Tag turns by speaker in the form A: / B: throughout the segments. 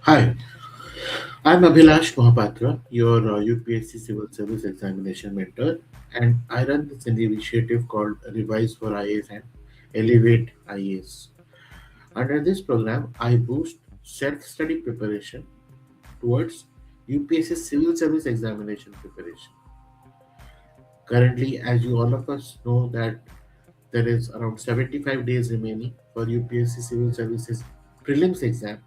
A: Hi, I'm Abhilash Mohapatra, your UPSC Civil Service Examination mentor, and I run this initiative called Revise for IAS and Elevate IAS. Under this program, I boost self-study preparation towards UPSC Civil Service Examination preparation. Currently, as you all of us know, that there is around 75 days remaining for UPSC Civil Services prelims exam.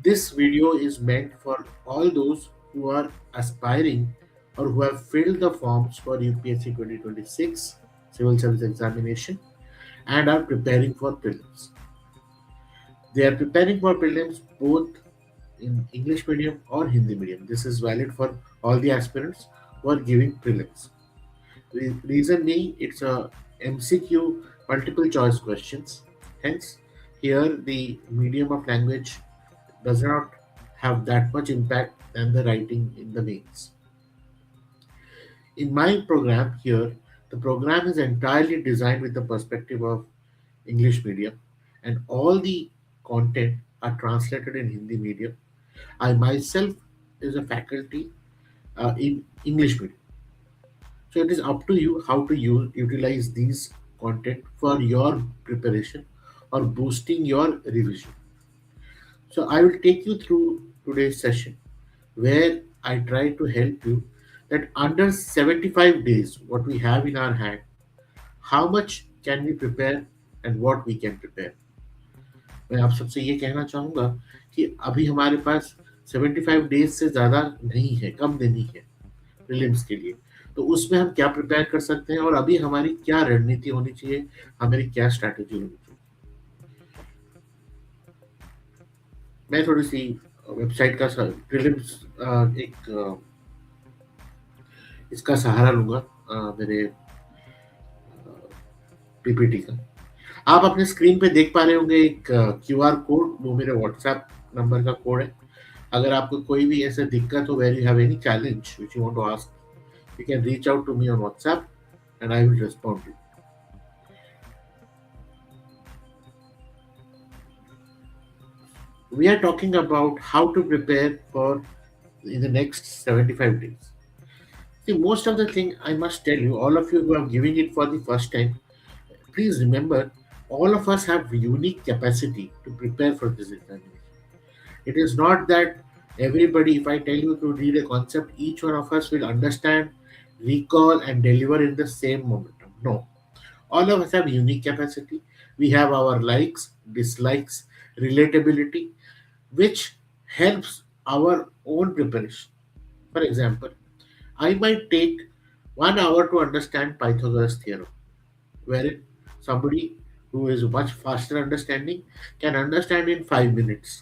A: This video is meant for all those who are aspiring or who have filled the forms for UPSC 2026 Civil Service Examination and are preparing for prelims. They are preparing for prelims both in English medium or Hindi medium. This is valid for all the aspirants who are giving prelims. Reason being, it's a MCQ multiple choice questions. Hence, here the medium of language does not have that much impact than the writing in the mains. In my program here, the program is entirely designed with the perspective of English medium, and all the content are translated in Hindi medium. I myself is a faculty in English medium. So it is up to you how to utilize these content for your preparation or boosting your revision. So I will take you through today's session where I try to help you that under 75 days, what we have in our hand, how much can we prepare and what we can prepare. मैं आप सबसे ये कहना चाहूँगा कि अभी हमारे पास 75 days से ज़्यादा नहीं है, कम दिन ही है प्रीलिम्स के लिए। तो उसमें हम क्या प्रिपेयर कर सकते हैं और अभी हमारी क्या रणनीति होनी चाहिए, हमारी क्या स्ट्रैटेजी होनी चाहिए। मैं थोड़ी सी वेबसाइट का प्रीलिम्स एक इसका सहारा लूँगा मेरे पीपीटी का। आप अपने स्क्रीन पे देख पा रहे होंगे एक क्यूआर कोड, वो मेरे व्हाट्सएप नंबर का कोड है। अगर आपको कोई भी ऐसा दिक्कत हो, where you have any challenge which you want to ask, you can reach out to me on WhatsApp and I will respond to you. We are talking about how to prepare for in the next 75 days. See, most of the thing I must tell you, all of you who are giving it for the first time, please remember, all of us have unique capacity to prepare for this examination. It is not that everybody, if I tell you to read a concept, each one of us will understand, recall, and deliver in the same momentum. No. All of us have unique capacity. We have our likes, dislikes, relatability, which helps our own preparation. For example, I might take 1 hour to understand Pythagoras theorem, wherein somebody who is much faster understanding can understand in 5 minutes.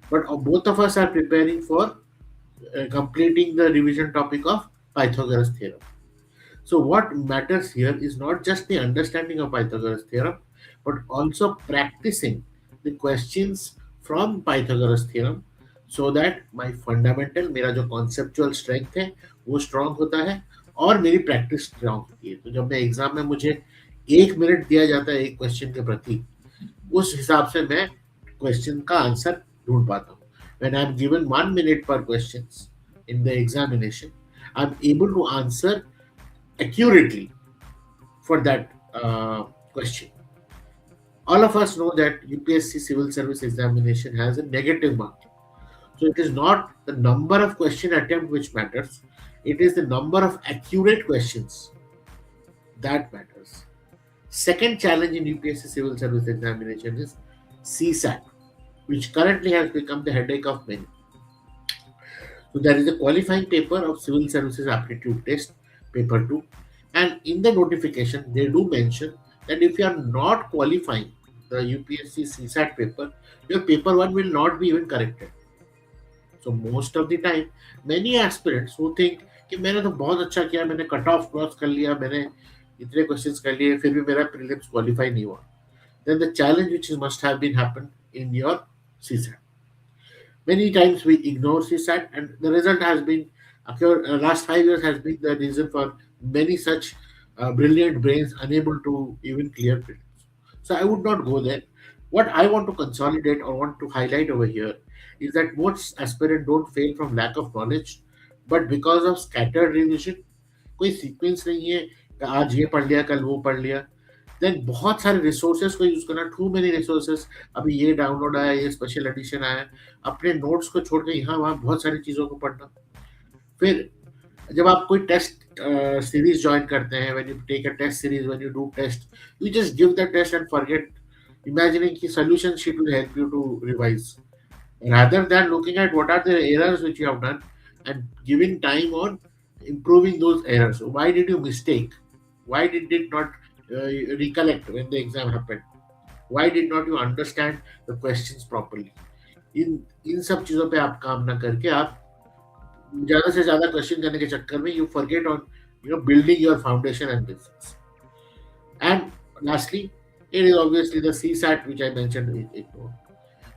A: But both of us are preparing for completing the revision topic of Pythagoras theorem. So what matters here is not just the understanding of Pythagoras theorem, but also practicing the questions from Pythagoras theorem so that my fundamental, मेरा जो conceptual strength है वो strong होता है और मेरी practice strong होती है। तो जब मैं एग्जाम में मुझे 1 मिनट दिया जाता है एक क्वेश्चन के प्रति, उस हिसाब से मैं क्वेश्चन का आंसर ढूंढ पाता हूँ। When I'm given 1 minute per questions in the examination, I'm able to answer accurately for that question. All of us know that UPSC Civil Service Examination has a negative marking. So it is not the number of question attempt which matters, it is the number of accurate questions that matters. Second challenge in UPSC Civil Service Examination is CSAT, which currently has become the headache of many. So there is a qualifying paper of Civil Services Aptitude Test, paper 2, and in the notification they do mention that if you are not qualifying the UPSC CSAT paper, your paper 1 will not be even corrected. So most of the time, many aspirants who think कि मैंने तो बहुत अच्छा किया, मैंने cut off cross कर लिया, मैंने इतने क्वेश्चंस कर लिए, फिर भी मेरा प्रीलिम्स क्वालिफाई नहीं हुआ. Then the challenge which must have been happened in your CSAT. Many times we ignore CSAT, and the result has been, last 5 years has been the reason for many such brilliant brains unable to even clear prelims. So I would not go there. What I want to consolidate or want to highlight over here is that most aspirants don't fail from lack of knowledge, but because of scattered revision. कोई sequence नहीं है कि आज ये पढ़ लिया कल वो पढ़ लिया। देन बहुत सारे रिसोर्सेज को यूज करना, टू मेनी रिसोर्सेज। अभी ये डाउनलोड आया, ये स्पेशल एडिशन आया, अपने नोट्स को छोड़ के यहाँ वहाँ बहुत सारी चीज़ों को पढ़ना। फिर जब आप कोई टेस्ट सीरीज ज्वाइन करते हैं, when you take a test series, when you do test, you just give the test and forget imagining ki solution sheet will help you to revise, rather than looking at what are the errors which you have done and giving time on improving those errors. Why did you mistake? Why did it not recollect when the exam happened? Why did not you understand the questions properly? इन इन सब चीजों पे आप काम ना करके आप ज्यादा से ज्यादा क्वेश्चन करने के चक्कर में you forget on building your foundation and business. And lastly, it is obviously the CSAT which I mentioned.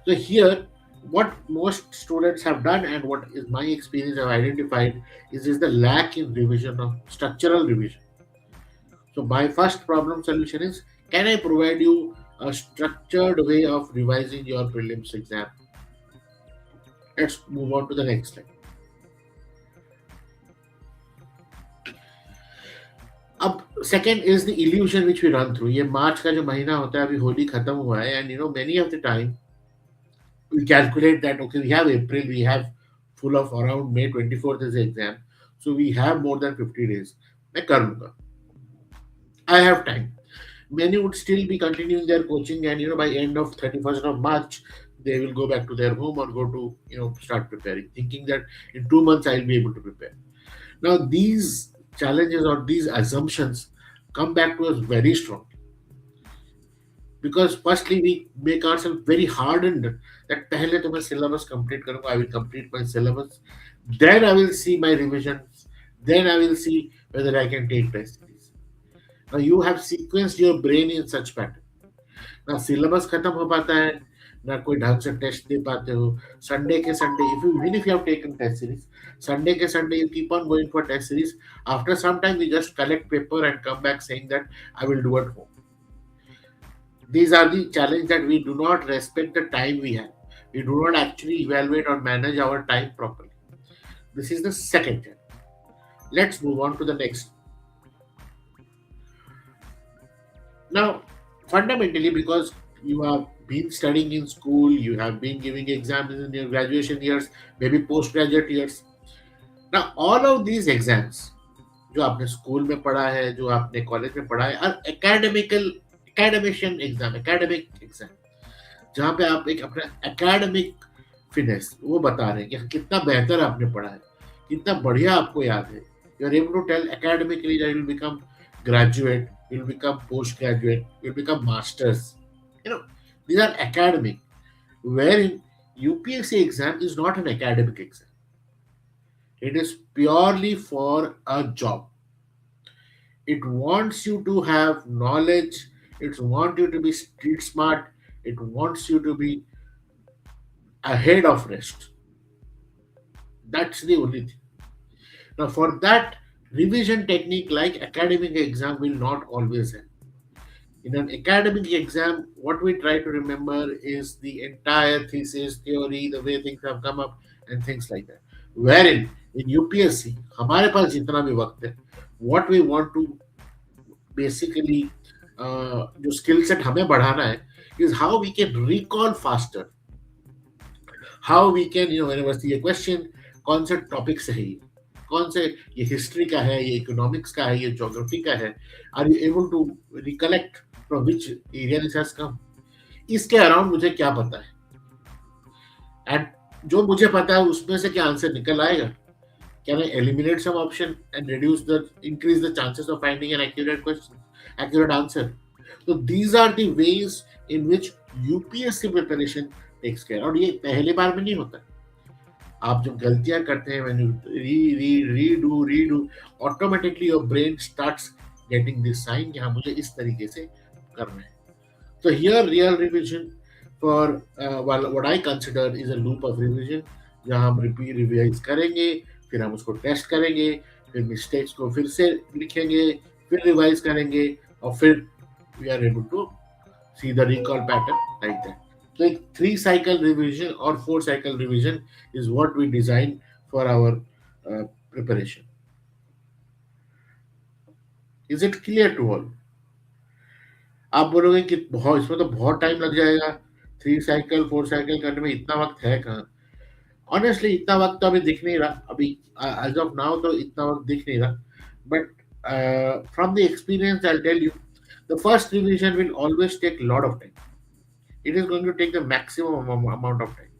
A: So here, what most students have done and what is my experience have identified is the lack in revision of structural revision. So my first problem solution is, can I provide you a structured way of revising your prelims exam? Let's move on to the next slide. अब second is the illusion which we run through. ये March का जो महीना होता है, अभी होली खत्म हुआ है, and many of the time we calculate that okay, we have April, we have full of around May 24th is the exam, so we have more than 50 days. मैं कर लूंगा, I have time. Many would still be continuing their coaching, and by end of 31st of March they will go back to their home or go to start preparing, thinking that in 2 months I'll be able to prepare. Now these challenges or these assumptions come back to us very strong, because firstly we make ourselves very hardened that पहले तो मैं syllabus complete करूंगा, I will complete my syllabus, then I will see my revisions, then I will see whether I can take test series. Now you have sequenced your brain in such pattern. ना syllabus खत्म हो पाता है, ना कोई ढंग से test दे पाते हो। संडे के Sunday, even if you have taken test series, Sunday के Sunday you keep on going for test series. After some time you just collect paper and come back saying that I will do at home. These are the challenge that we do not respect the time we have. We do not actually evaluate or manage our time properly. This is the second challenge. Let's move on to the next. Now, fundamentally, because you have been studying in school, you have been giving exams in your graduation years, maybe postgraduate years. Now, all of these exams, जो आपने school में पढ़ा है, जो आपने college में पढ़ा है, और एकेडमिशियन एग्जाम, एकेडमिक एग्जाम, जहाँ पे आप एक अपना एकेडमिक फिटनेस वो बता रहे हैं कि कितना बेहतर आपने पढ़ा है, कितना बढ़िया आपको याद है. You are able to tell academically that you will become graduate, you will become postgraduate, you will become masters. These are academic. Wherein UPSC exam is not an academic exam. It is purely for a job. It wants you to have knowledge. It wants you to be street smart. It wants you to be ahead of rest. That's the only thing. Now, for that, revision technique like academic exam will not always help. In an academic exam, what we try to remember is the entire thesis, theory, the way things have come up, and things like that. Wherein in UPSC, हमारे पास जितना भी वक्त है, what we want to basically जो skill set हमें बढ़ाना है is how we can recall faster, how we can whenever see a question, कौन से टॉपिक से है ये, कौन से, ये हिस्ट्री का है, ये इकोनॉमिक्स का है, ये ज्योग्राफी का है, are you able to recollect from which area this has come, इसके अराउंड मुझे क्या पता है, एंड जो मुझे पता है उसमें से क्या आंसर निकल आएगा, can I eliminate some option and reduce the increase the chances of finding an accurate question, accurate answer. तो these are the ways in which UPSC preparation takes care. और ये पहली बार में नहीं होता. आप जब गलतियां करते हैं, when you redo, automatically your brain starts getting this sign कि हाँ मुझे इस तरीके से करना है. So here real revision for what I consider is a loop of revision, जहाँ हम रिवाइज करेंगे, फिर हम उसको टेस्ट करेंगे, फिर मिस्टेक्स को फिर से लिखेंगे, फिर रिवाइज करेंगे, और फिर we are able to see the recall pattern like that. Like 3 cycle revision or 4 cycle revision is what we design for our preparation. Is it clear to all? आप बोलोगे कि बहुत इसमें तो बहुत टाइम लग जाएगा, 3 साइकिल 4 साइकिल करने में इतना वक्त है कहाँ? ऑनेस्टली इतना वक्त तो अभी दिख नहीं रहा, अभी एज ऑफ नाउ तो इतना वक्त दिख नहीं रहा, but from the experience I tell you, the first revision will always take lot of time. It is going to take the maximum amount of time,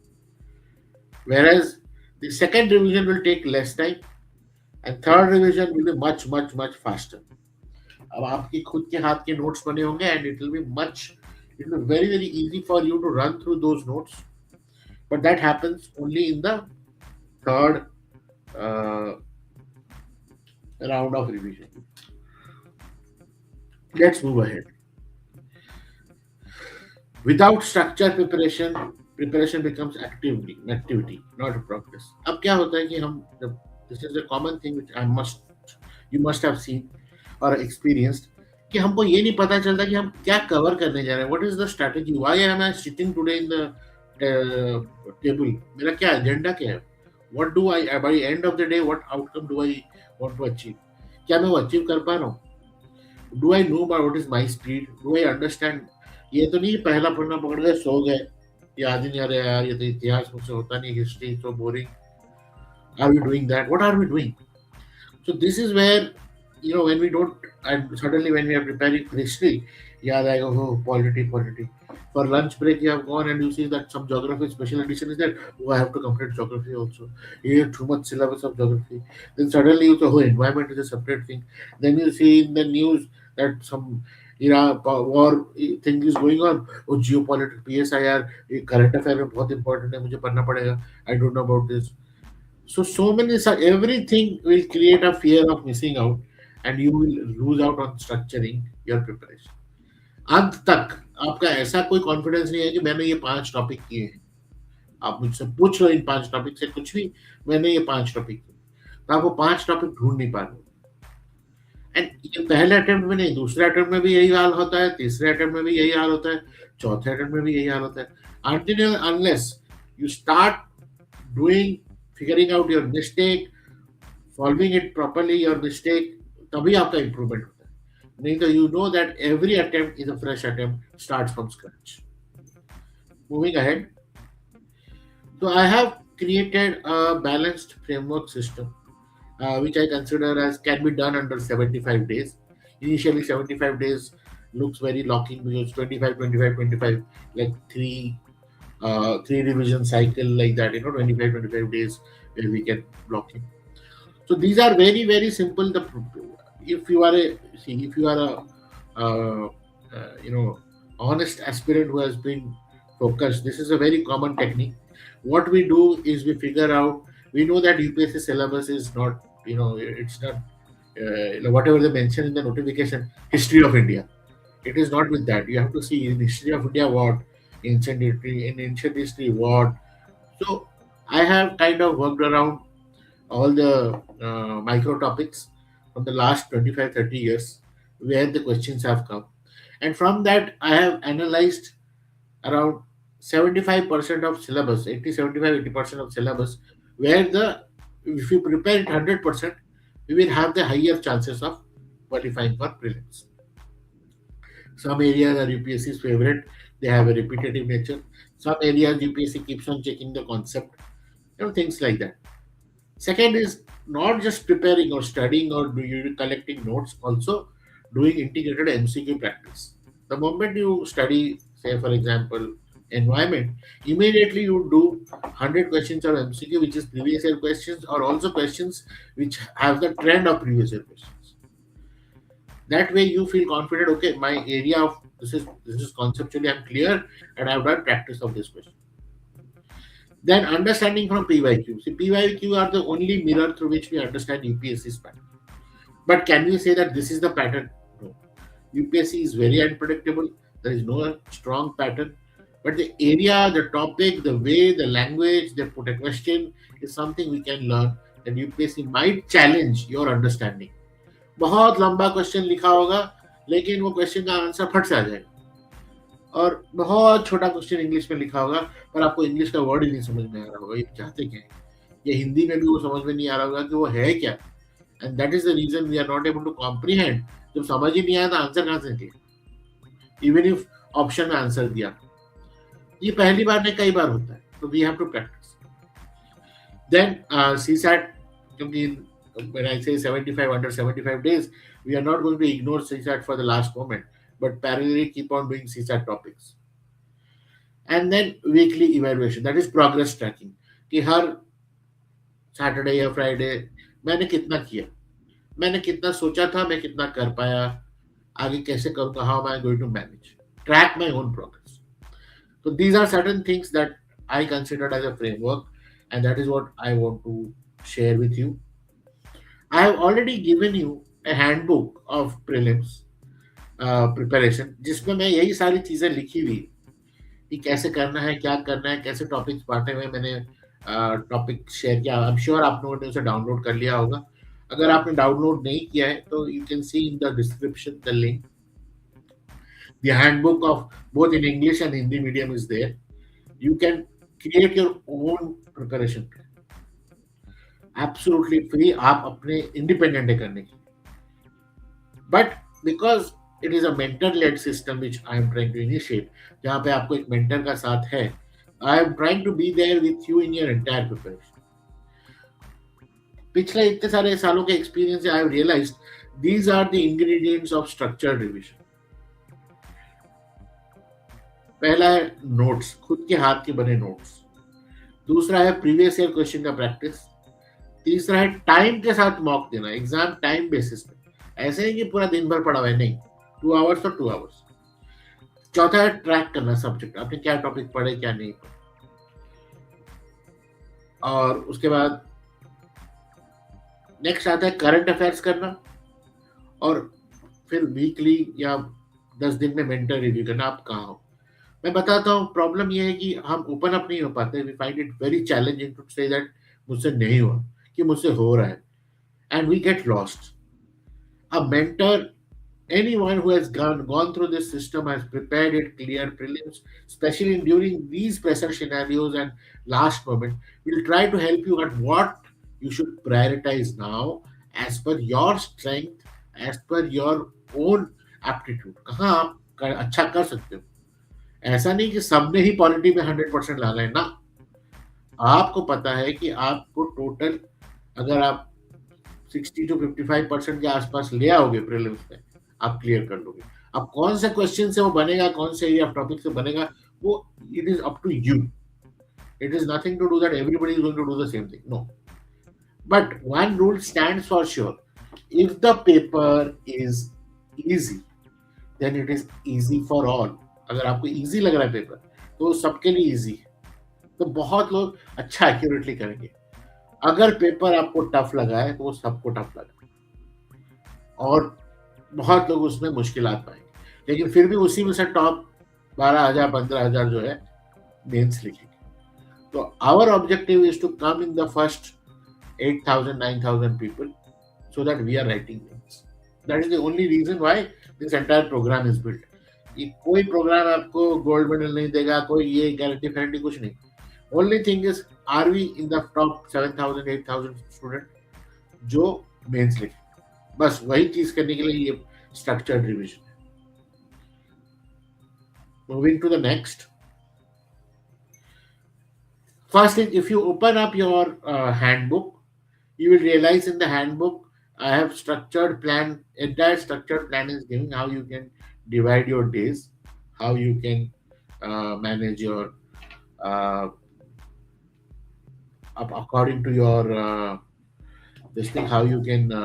A: whereas the second revision will take less time and third revision will be much faster. अब आपकी खुद के हाथ के notes बने होंगे and it will be very easy for you to run through those notes, but that happens only in the third uh, round of revision. Let's move ahead. Without structure preparation becomes activity, not a progress. अब क्या होता है कि हम जब, this is a common thing which you must have seen or experienced, कि हमको ये नहीं पता चलता कि हम क्या कवर करने जा रहे हैं. What is the strategy? Why am I sitting today in the table? मेरा क्या एजेंडा क्या है? What do I by the end of the day what outcome do I want to achieve? क्या मैं वो अचीव कर पा रहा हूँ? Do I know about what is my speed? Do I understand? ये तो नहीं पहला पन्ना पकड़ गए सो गए, याद ही नहीं आ रहा यार, ये तो इतिहास मुझसे होता नहीं, history so boring. Are we doing that? What are we doing? So this is where, when we don't, and suddenly when we are preparing for history, yaad aayega, oh, polity. For lunch break, you have gone and you see that some geography special edition is there. Oh, I have to complete geography also. You have too much syllabus of geography. Then suddenly you say, oh, environment is a separate thing. Then you see in the news that some war thing is going on. Oh, geopolitics, PSIR, ये current affair में बहुत important है, मुझे पढ़ना पड़ेगा. I don't know about this. So many, everything will create a fear of missing out, and you will lose out on structuring your preparation. अंत तक आपका ऐसा कोई कॉन्फिडेंस नहीं है कि मैंने ये 5 टॉपिक किए हैं. आप मुझसे पूछ लो इन 5 टॉपिक से कुछ भी, मैंने ये 5 टॉपिक किए, तो आप वो 5 टॉपिक ढूंढ नहीं पा रहे. एंड ये पहले अटेम्प्ट में नहीं, दूसरे अटेम्प्ट में भी यही हाल होता है, तीसरे अटेम्प्ट में भी यही हाल होता है, चौथे अटेम्प्ट में भी यही हाल होता है. Until unless you start doing, figuring out your mistake, solving it properly, your mistake, तभी आपका इम्प्रूवमेंट होता है. नहीं तो you know that every attempt is a fresh attempt, starts from scratch. Moving ahead, so I have created a balanced framework system, which I consider as can be done under 75 days. Initially, 75 days looks very locking because 25, 25, 25, like three revision cycle like that, 25 days where we can block it. So these are very simple. If you are a honest aspirant who has been focused, this is a very common technique. What we do is we figure out. We know that UPSC syllabus is not, it's not whatever they mention in the notification. History of India. It is not with that. You have to see in history of India what, ancient history what. So I have kind of worked around all the micro topics from the last 25-30 years where the questions have come, and from that I have analyzed around 75% of syllabus, 80 75 80% of syllabus, where the if you prepare it 100%, we will have the higher chances of qualifying for prelims. Some areas are UPSC's favorite, they have a repetitive nature. Some areas UPSC keeps on checking the concept, things like that. Second is not just preparing or studying or collecting notes, also doing integrated MCQ practice. The moment you study, say for example, environment, immediately you do 100 questions of MCQ, which is previous year questions, or also questions which have the trend of previous year questions. That way you feel confident. Okay, my area of this is conceptually I'm clear, and I've done practice of this question. Then understanding from PYQ. See, PYQ are the only mirror through which we understand UPSC's pattern. But can we say that this is the pattern? No. UPSC is very unpredictable. There is no strong pattern. But the area, the topic, the way, the language they put a question is something we can learn. And UPSC might challenge your understanding. बहुत लंबा question लिखा होगा, लेकिन वो question का answer फट से आ जाएगा. और बहुत छोटा क्वेश्चन इंग्लिश में लिखा होगा, पर आपको इंग्लिश का वर्ड ही नहीं समझ में आ रहा होगा, ये चाहते क्या है? या हिंदी में भी वो समझ में नहीं आ रहा होगा कि वो है क्या? And that is the reason we are not able to comprehend. जब समझ ही नहीं आया तो आंसर कहाँ से निकले? इवन इफ ऑप्शन में आंसर दिया। ये पहली बार नहीं, कई बार होता है, तो we have to practice. Then CSAT, क्योंकि when I say 75 under 75 days, we are not going to ignore CSAT for the last moment, but parallelly keep on doing CSAT topics. And then weekly evaluation, that is progress tracking, कि हर Saturday या Friday मैंने कितना किया, मैंने कितना सोचा था, मैं कितना कर पाया, आगे कैसे करूँगा, how am I going to manage, track my own progress. So these are certain things that I considered as a framework, and that is what I want to share with you. I have already given you a handbook of prelims preparation, जिसमें मैं यही सारी चीज़ें लिखी हुई कि कैसे करना है, क्या करना है, कैसे टॉपिक्स बांटे हुए मैंने टॉपिक शेयर किया। आई एम श्योर आप लोगों ने उसे डाउनलोड कर लिया होगा। अगर आपने डाउनलोड नहीं किया है तो you can see in the description the link. The handbook of both in English and Hindi medium is there. You can create your own preparation, absolutely free, आप अपने इंडिपेंडेंट है करने की। But because it is a mentor led system which I am trying to initiate, जहाँ पे आपको एक mentor का साथ है, I am trying to be there with you in your entire preparation. पिछले इतने सारे सालों के एक्सपीरियंस से I have realised these are the ingredients of structured revision. पहला है नोट्स, खुद के हाथ के बने नोट्स। दूसरा है प्रीवियस ईयर क्वेश्चन का प्रैक्टिस। तीसरा है टाइम के साथ मॉक देना, एग्जाम टाइम बेसिस पे, ऐसे नहीं कि पूरा दिन भर पढ़ा हुआ है, नहीं, 2 आवर्स और 2 आवर्स। चौथा है ट्रैक करना सब्जेक्ट, आपने क्या टॉपिक पढ़े क्या नहीं पढ़े। और उसके बाद नेक्स्ट आता है करंट अफेयर्स करना, और फिर वीकली या 10 दिन में मेंटर रिव्यू करना, आप कहाँ हो। मैं बताता हूँ, प्रॉब्लम ये है कि हम ओपन अप नहीं हो पाते, we find it very challenging to say that मुझसे नहीं हुआ, कि मुझसे हो रहा है, and we get lost. A mentor, anyone who has gone through this system has prepared it, clear prelims, especially during these pressure scenarios and last moment, will try to help you at what you should prioritize now as per your strength, as per your own aptitude, कहाँ आप अच्छा कर सकते हो। ऐसा नहीं कि सबने ही पॉलिटी में 100% लाना है ना। आपको पता है कि आपको टोटल, अगर आप 60 to 55% के आसपास ले आओगे प्रीलिम्स में, आप क्लियर कर लोगे। अब कौन सा क्वेश्चन से वो बनेगा, कौन से एरिया ऑफ टॉपिक से बनेगा, वो it is up to you. It is nothing to do that everybody is going to do the same thing, no. But one rule stands for sure, if the paper is easy then it is easy for all. अगर आपको easy लग रहा है paper, तो सबके लिए easy है, तो बहुत लोग अच्छा एक्यूरेटली करेंगे। अगर पेपर आपको टफ लगा है तो वो सबको टफ लगा है, और बहुत लोग उसमें मुश्किलात पाएंगे, लेकिन फिर भी उसी में से टॉप 12,000 15,000 जो है मेंस लिखेंगे। तो our objective is to come in the first 8,000 9,000 people, so that we are writing means. That is the only reason why this entire program is built. ये कोई प्रोग्राम आपको गोल्ड मेडल नहीं देगा, कोई ये गारंटी फारंटी कुछ नहीं। Only thing is, are we in the top 7,000 8,000 student जो मेंस लिखे, बस वही चीज करने के लिए ये स्ट्रक्चर्ड रिविजन है। Moving to the next, first thing, if you open up your handbook, you will realize in the handbook I have structured plan. Entire structured plan is giving how you can divide your days, how you can manage your uh, according to your this thing, how you can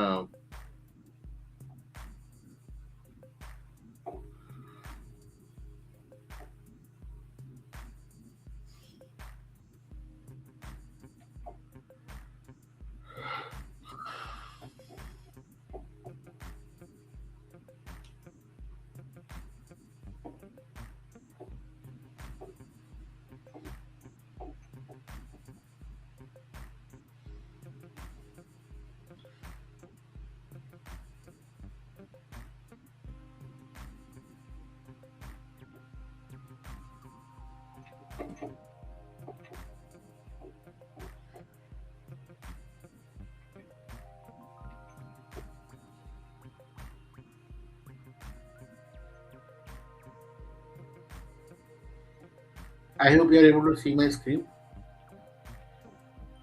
A: I hope you are able to see my screen.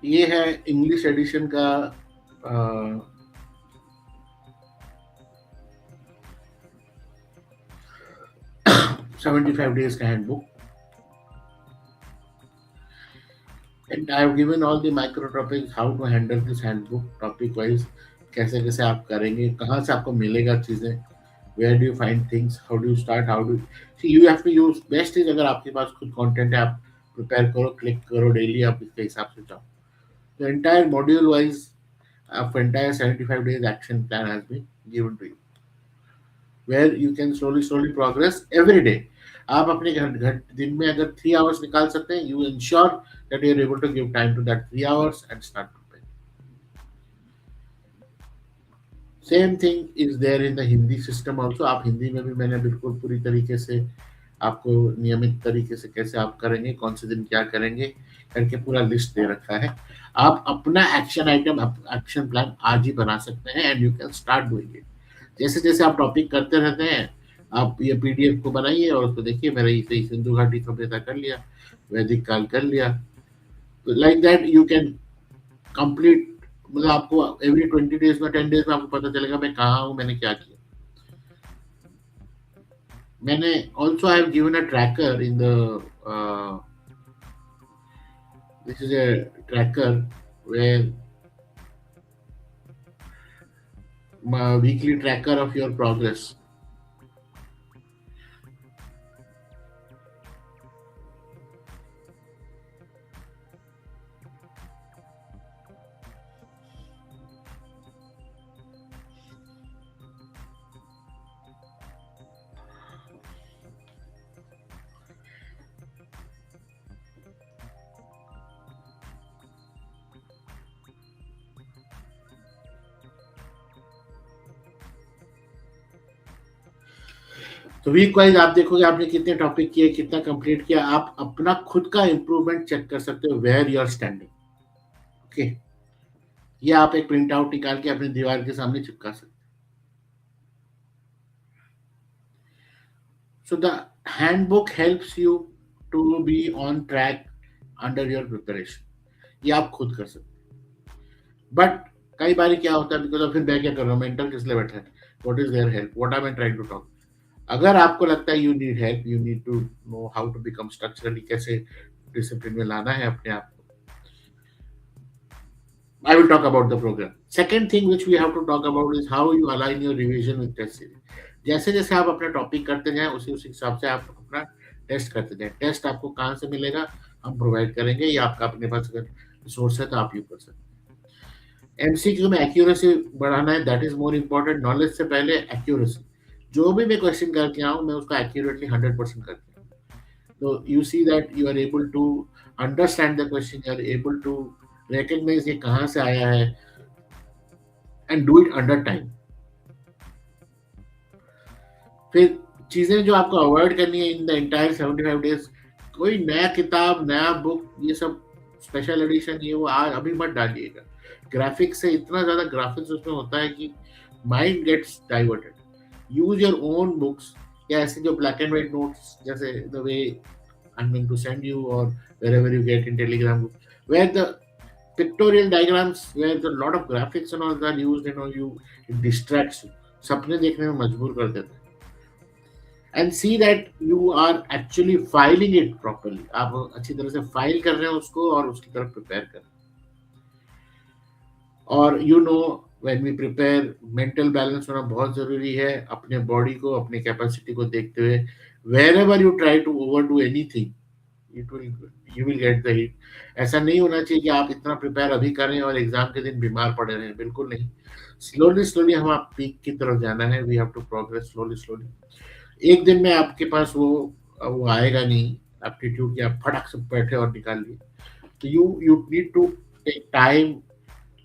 A: ये है English edition का 75 days का handbook, and I have given all the micro topics how to handle this handbook topic wise. कैसे कैसे आप करेंगे, कहाँ से आपको मिलेगा चीज़ें, where do you find things, how do you start, how do see you have to use best is, अगर आपके पास खुद कंटेंट है आप प्रिपेयर करो, क्लिक करो डेली, आप इसके हिसाब से जाओ। तो entire module wise of entire 75 days action plan has been given to you, where you can slowly progress every day. आप अपने घर घर दिन में अगर 3 hours निकाल सकते हैं, you ensure that you are able to give time to that 3 hours and start preparing. Same thing is there in the Hindi system also. आप हिंदी में भी मैंने बिल्कुल पूरी तरीके से आपको नियमित तरीके से कैसे आप करेंगे, कौन से दिन क्या करेंगे करके पूरा लिस्ट दे रखा है। आप अपना एक्शन आइटम, एक्शन प्लान आज ही बना सकते हैं and you can start doing it. जैसे जैसे आप टॉपिक करते रहते हैं, आप ये पीडीएफ को बनाइए और उसको देखिए, मेरा इसे सिंधु घाटी सभ्यता कर लिया, वैदिक काल कर लिया, like that you can complete. मतलब आपको एवरी 20 डेज में 10 डेज में आपको पता चलेगा मैं कहाँ हूँ, मैंने क्या किया। मैंने also I have given a tracker in the this is a tracker where weekly tracker of your progress. तो वीक वाइज आप देखोगे आपने कितने टॉपिक किए, कितना कंप्लीट किया, आप अपना खुद का इम्प्रूवमेंट चेक कर सकते हो, where you are standing. Okay, ये आप एक प्रिंट आउट निकाल के अपनी दीवार के सामने चिपका सकते हो। So the handbook helps you to be on track under your preparation. ये आप खुद कर सकते हो। बट कई बार क्या होता है, बिकॉज फिर मैं क्या कर रहा हूँ, मेंटर किस लिए बैठा है, what is there help, what I am trying to talk. अगर आपको लगता है you need help, you need to know how to become structurally, कैसे डिसिप्लिन में लाना है अपने आप को, I will talk about the program. Second thing which we have to talk about is how you align your revision with test series. जैसे जैसे आप अपना टॉपिक करते जाएं, उसी उसी हिसाब से आप अपना टेस्ट करते जाएं। टेस्ट आपको कहाँ से मिलेगा, हम प्रोवाइड करेंगे, या आपका अपने पास अगर रिसोर्स है तो आप यूज कर सकते हैं। एमसीक्यू में एक्यूरेसी बढ़ाना है, that is more important. Knowledge से पहले एक्यूरेसी। जो भी मैं क्वेश्चन करके आऊँ, मैं उसको एक्यूरेटली 100% करके आऊँ। तो you see that you are able to understand the question, you are able to recognize ये कहाँ से आया है and do it under time। फिर चीजें जो आपको अवॉइड करनी है इन द एंटायर 75 डेज, कोई नया किताब, नया बुक, ये सब स्पेशल एडिशन ये वो आज अभी मत डालिएगा। ग्राफिक्स से इतना ज्यादा ग्राफिक्स उसमें होता है कि mind gets diverted. Use your own books, या ऐसे जो ब्लैक एंड व्हाइट नोट्स, जैसे the way I'm going to send you, or wherever you get in Telegram group, where the pictorial diagrams, where the lot of graphics and all are used, it distracts you, सपने देखने में मजबूर कर देता है। And see that you are actually filing it properly, आप अच्छी तरह से फाइल कर रहे हैं उसको और उसकी तरफ प्रिपेयर कर रहे हैं। और when we prepare, mental balance होना बहुत जरूरी है, अपने बॉडी को, अपने कैपेसिटी को देखते हुए। wherever you try to overdo anything, it will you will get the hit। ऐसा नहीं होना चाहिए कि आप इतना प्रिपेयर अभी करें और एग्जाम के दिन बीमार पड़े रहें, बिल्कुल नहीं। स्लोली हम आप पीक की तरफ जाना है, we have to progress slowly. एक दिन में आपके पास वो आएगा नहीं एप्टीट्यूड कि आप फटक से बैठे और निकाल लिए। तो you need to take time,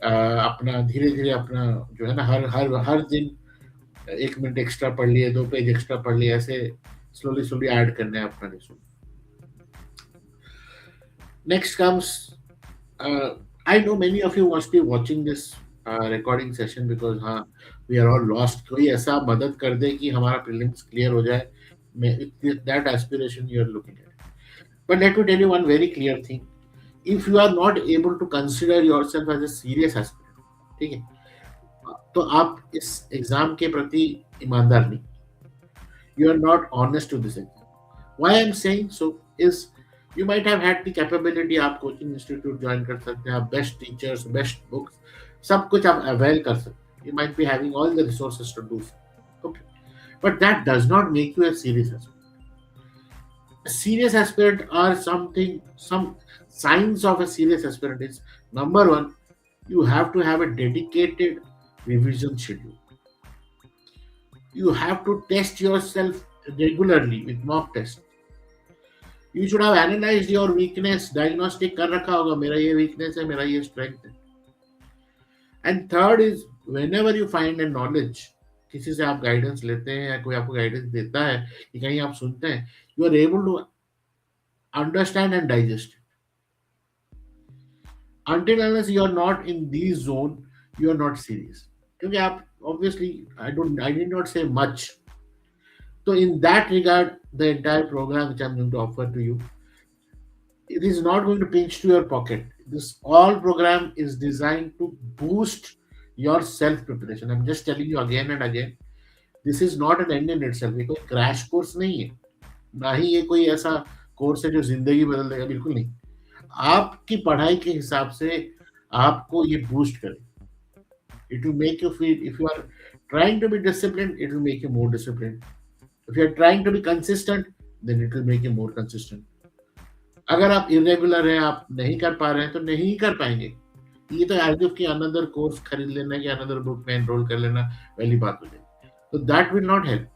A: अपना धीरे धीरे अपना जो है ना, हर हर हर दिन 1 मिनट एक्स्ट्रा पढ़ लिए, 2 पेज एक्स्ट्रा पढ़ लिए, ऐसे स्लोली ऐड करना है अपना resume. Next comes, I know many of you must be watching this recording session because हाँ, we are all lost। कोई ऐसा मदद कर दे कि हमारा prelims clear हो जाए, मैं that aspiration you are looking at। But let me tell you one very clear thing. If you are not able to consider yourself as a serious aspirant, ठीक है, तो आप इस एग्जाम के प्रति ईमानदार नहीं. You are not honest to this exam. Why I'm saying so is you might have had the capability, आप कोचिंग इंस्टीट्यूट ज्वाइन कर सकते हैं, आप बेस्ट टीचर्स, बेस्ट बुक्स, सब कुछ आप अवेल कर सकते हैं. You might be having all the resources to do so. Okay. But that does not make you a serious aspirant. A serious aspirant are something, some signs of a serious aspirant is number one, you have to have a dedicated revision schedule. You have to test yourself regularly with mock tests. You should have analyzed your weakness, diagnostic कर रखा होगा मेरा ये weakness है, मेरा ये strength है. And third is whenever you find a knowledge, किसी से आप गाइडेंस लेते हैं या कोई आपको गाइडेंस देता है कि कहीं आप सुनते हैं, you are able to understand and digest it. Until unless you are not in this zone, you are not serious. क्योंकि आप obviously I did not say much. So in that regard, the entire program which I'm going to offer to you, it is not going to pinch to your pocket. This all program is designed to boost your self preparation. I'm just telling you again and again. This is not an end in itself. ये कोई crash course नहीं है, ना ही ये कोई ऐसा course है जो जिंदगी बदल देगा, बिल्कुल नहीं. आपकी पढ़ाई के हिसाब से आपको ये बूस्ट करे. It will make you feel, if you are trying to be disciplined, it will make you more disciplined. If you are trying to be consistent, then it will make you more consistent. अगर आप irregular हैं, आप नहीं कर पा रहे हैं, तो नहीं कर पाएंगे. ये तो एज इफ कि अनदर कोर्स खरीद लेना कि अनदर बुक में एनरोल कर लेना वाली बात हो जाएगी. तो that will not help.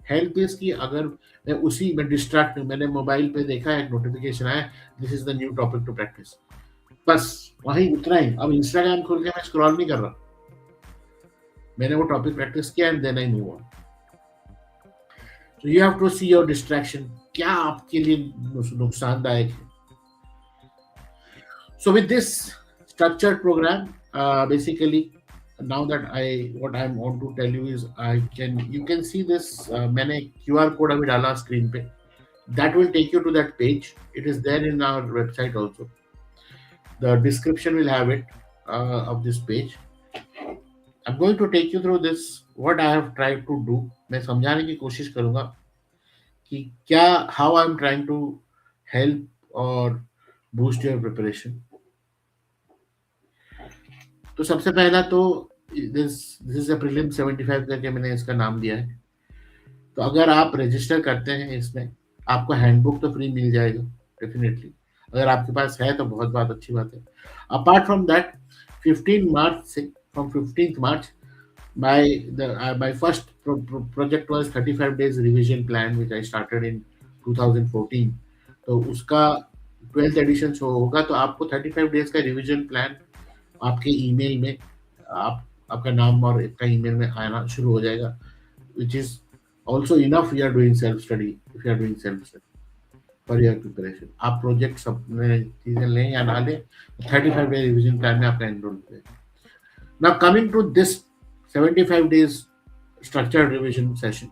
A: Help is कि अगर मैं उसी में डिस्ट्रैक्ट हूँ, मैंने मोबाइल पे देखा है, एक नोटिफिकेशन आया, this is the new topic to practise, बस वहीं उतना ही. अब इंस्टाग्राम खोल के मैं स्क्रॉल नहीं कर रहा, मैंने वो टॉपिक प्रैक्टिस किया and then I move on. So you have to see your distraction. क्या आपके लिए नुकसानदायक है. So with this structured program, basically now that what I'm want to tell you is you can see this. मैंने QR code अभी डाला screen पे. That will take you to that page. It is there in our website also. The description will have it of this page. I'm going to take you through this. What I have tried to do. मैं समझाने की कोशिश करूंगा कि क्या how I'm trying to help or boost your preparation. तो सबसे पहला तो दिस इज अ प्रीलिम 75 करके मैंने इसका नाम दिया है. तो अगर आप रजिस्टर करते हैं इसमें, आपको हैंडबुक तो फ्री मिल जाएगा डेफिनेटली. अगर आपके पास है तो बहुत बात अच्छी बात है. अपार्ट फ्रॉम दैट 15 मार्च से, from 15th March, my first project was 35 days revision plan which I started in 2014. तो उसका 12th एडिशन शो होगा, तो आपको 35 डेज का रिवीजन प्लान आपके ईमेल में, आपका नाम और आपका ईमेल में आना शुरू हो जाएगा, which is also enough. You are doing self study. If you are doing self study for your preparation, आप प्रोजेक्ट सब चीजें लें या ना लें, 35 डे रिवीजन प्लान में आपका एनरोल करें. Now coming to this 75 days structured revision session.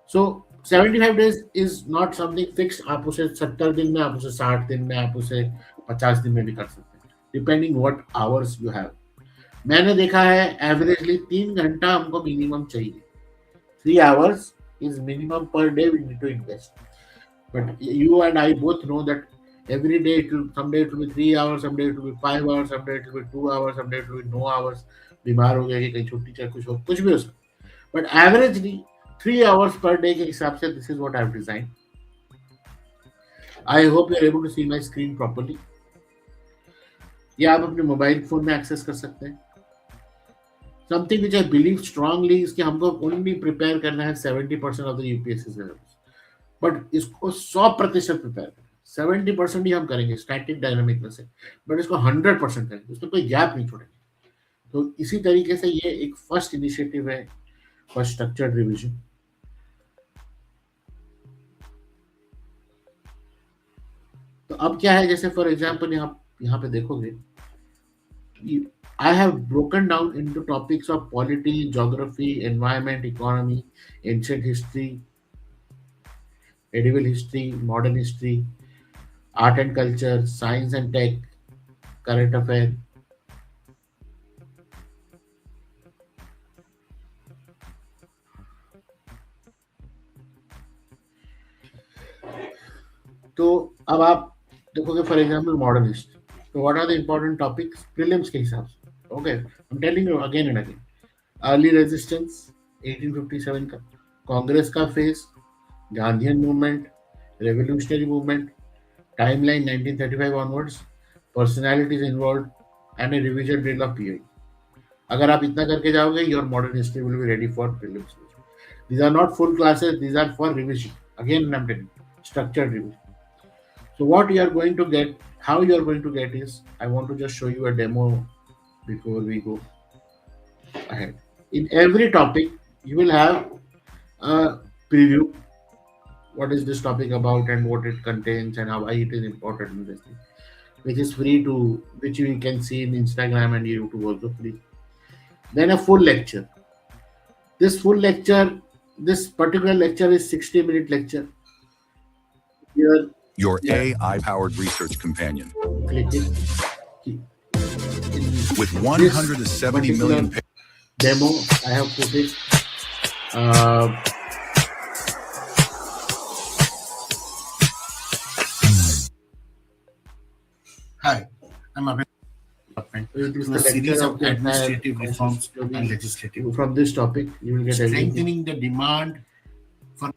A: So 75 days is not something fixed. आप उसे 70 दिन में, आप उसे 60 दिन में, आप उसे 50 दिन में भी कर सकते हैं, depending what hours you have. मैंने देखा है एवरेजली 3 घंटा हमको मिनिमम चाहिए. 3 hours is minimum per day we need to invest. But you and I both know that every day someday it will be 3 hours, someday it will be 5 hours, someday it will be 2 hours, someday it will be no hours. बीमार हो गया कि कहीं छुट्टी चाहे कुछ भी हो सकता. But averagely 3 hours per day के हिसाब से this is what I have design. I hope you are able to see my screen properly. ये आप अपने मोबाइल फोन में एक्सेस कर सकते हैं. Something which I believe strongly इसके हमको ओनली प्रिपेयर करना है 70% of the UPSC syllabus, but इसको 100% प्रिपेयर करना. 70% ही हम करेंगे स्टैटिक डायनामिक में से, बट इसको 100% करेंगे, उसमें कोई गैप नहीं छोड़ेंगे. तो इसी तरीके से ये एक फर्स्ट इनिशिएटिव है फॉर स्ट्रक्चर्ड रिवीजन. तो अब क्या है, जैसे फॉर एग्जांपल यहाँ पे देखोगे, I have broken down into topics of polity, geography, environment, economy, ancient history, medieval history, modern history. art and culture, science and tech, current affair. तो अब आप देखोगे फॉर एग्जाम्पल मॉडर्न हिस्ट्री, तो what are the important topics prelims के हिसाब से? Okay, I am telling you again and again. Early resistance 1857 का, कांग्रेस का phase, Gandhian movement, revolutionary movement, timeline 1935 onwards, personalities involve and a revision drill of period. अगर आप इतना करके जाओगे, your modern history will be ready for prelims. These are not full classes, these are for revision. Again, I'm telling you, structured revision. So what you are going to get, how you are going to get is, I want to just show you a demo before we go ahead. In every topic, you will have a preview. What is this topic about and what it contains and how why it is important in this thing, which is free to, which you can see in Instagram and YouTube also free. Then a full lecture. This full lecture, this particular lecture is 60-minute lecture. Here,
B: Your
A: yeah,
B: AI powered research companion.
A: click it.
B: With
A: This
B: 170
A: particular
B: million
A: demo, I have put it. Uh,
C: Hi, I'm Abhay
A: it is
C: to
A: the
C: a series
A: lecture
C: of
A: of the entire
C: administrative reforms and
A: constitution.
C: legislative.
A: From this topic, you will get everything.
C: Strengthening the demand for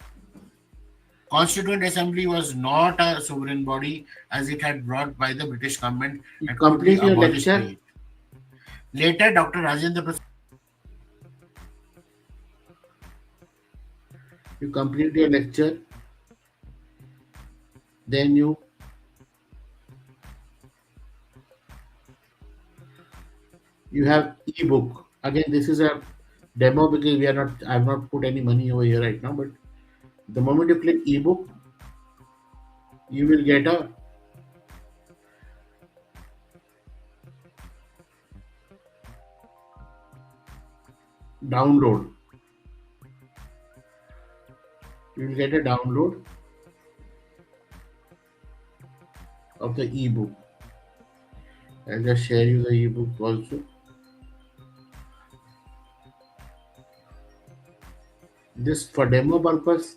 C: Constituent Assembly was not a sovereign body as it had brought by the British government
A: You
C: and could be
A: complete your
C: abolished by
A: lecture.
C: it. Later, Dr. Rajendra Prasad
A: You complete your lecture. Then you have ebook. Again, this is a demo because we are not. I have not put any money over here right now. But the moment you click ebook, you will get a download. You will get a download of the ebook. I'll just share you the ebook also. This for demo purpose,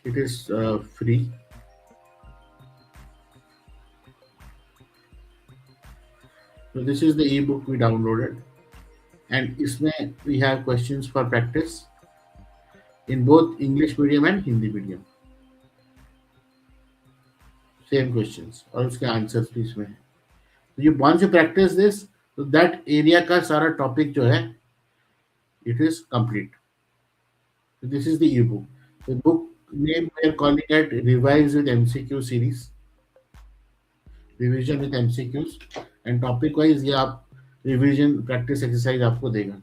A: it is free. So this is the ebook we downloaded, and इसमें we have questions for practice in both English medium and Hindi medium. Same questions और उसके answers भी इसमें है. So you once you practice this, so that area का सारा topic जो है, it is complete. So this is the ebook. The book name we are calling it Revise with MCQ series. Revision with MCQs, and topic wise ये आप revision practice exercise आपको देगा.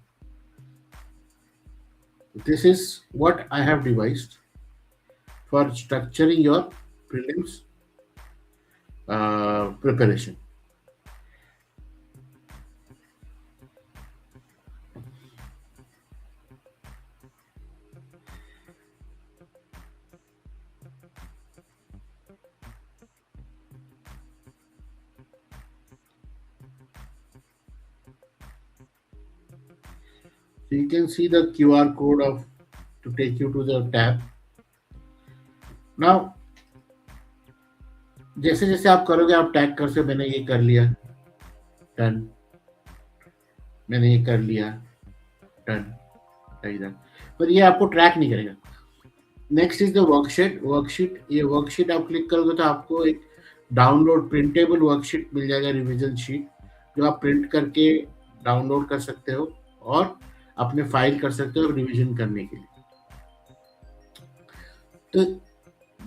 A: This is what I have devised for structuring your prelims preparation. So you can see the QR code of to take you to the tab. Now, जैसे जैसे आप करोगे, आप tag कर से मैंने ये कर लिया, डन, मैंने ये कर लिया, डन, डन, पर ये आपको ट्रैक नहीं करेगा. Next is the worksheet. ये वर्कशीट आप क्लिक करोगे तो आपको एक डाउनलोड प्रिंटेबल वर्कशीट मिल जाएगा, रिवीजन शीट, जो आप प्रिंट करके डाउनलोड कर सकते हो और अपने फाइल कर सकते हो रिवीजन करने के लिए. तो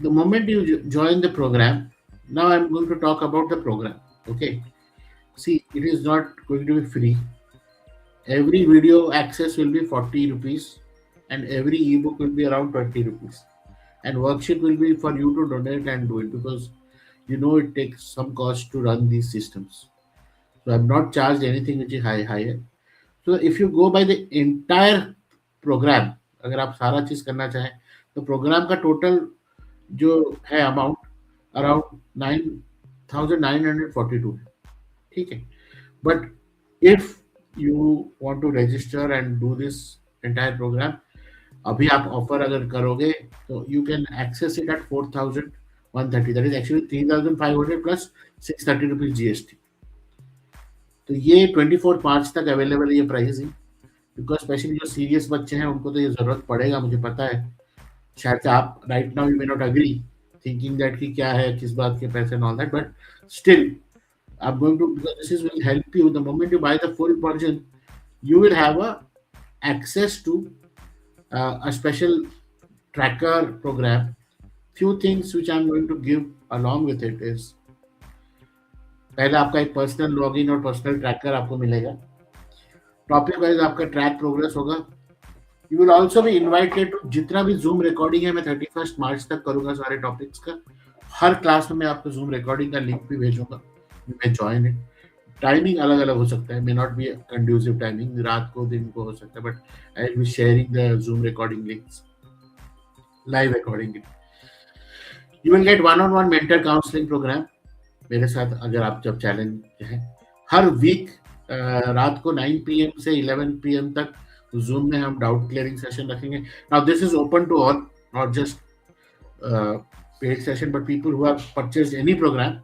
A: the moment you join the program, now I'm going to talk about the program. Okay, see, it is not going to be free. Every video access will be 40 rupees, and every ebook will be around 20 rupees, and worksheet will be for you to donate and do it, because you know it takes some cost to run these systems. So I've not charged anything which is higher. So if you go by the entire program, अगर आप सारा चीज करना चाहें, तो programme का total जो है अमाउंट अराउंड 1942 है, ठीक है. But if you want to register and do this entire programme, अभी आप ऑफर अगर करोगे तो you can access it at 4130. That is actually 3500 plus 630 rupees GST. तो ये 24 मार्च तक अवेलेबल है ये प्राइस ही. बिकॉज स्पेशली जो सीरियस बच्चे हैं उनको तो ये जरूरत पड़ेगा, मुझे पता है. शायद से आप right now you may not agree, thinking that कि क्या है, किस बात के पैसे and all that, but still I'm going to, because this is will help you. The moment you buy the full version, you will have a access to a special tracker program. Few things which I'm going to give along with it is, पहले आपका एक personal login और personal tracker आपको मिलेगा. Topic wise आपका track progress होगा. You will also be invited to, जितना भी जूम रिकॉर्डिंग है मैं 31 मार्च तक करूंगा सारे टॉपिक्स का. हर क्लास में मैं आपको जूम रिकॉर्डिंग का लिंक भी भेजूंगा. You may join it. Timing अलग अलग हो सकता है, may not be conducive timing, रात को दिन को हो सकता है, but I will be sharing the Zoom recording links live recording. You will get one on one mentor counselling programme मेरे साथ अगर आप जब चैलेंज है. हर वीक रात को 9 PM से 11 PM तक जूम में हम डाउट क्लियरिंग सेशन रखेंगे. Now this is open to all, not just paid session, but people who have purchased any programme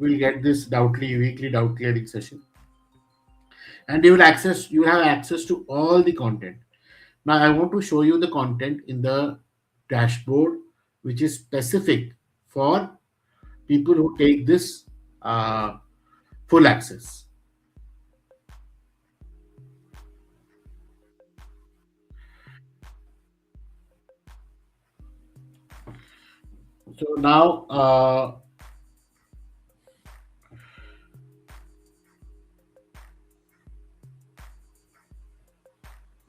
A: will get this weekly doubt clearing session, and you have access to all the content. Now I want to show you the content in the dashboard which is specific for people who take this full access. So now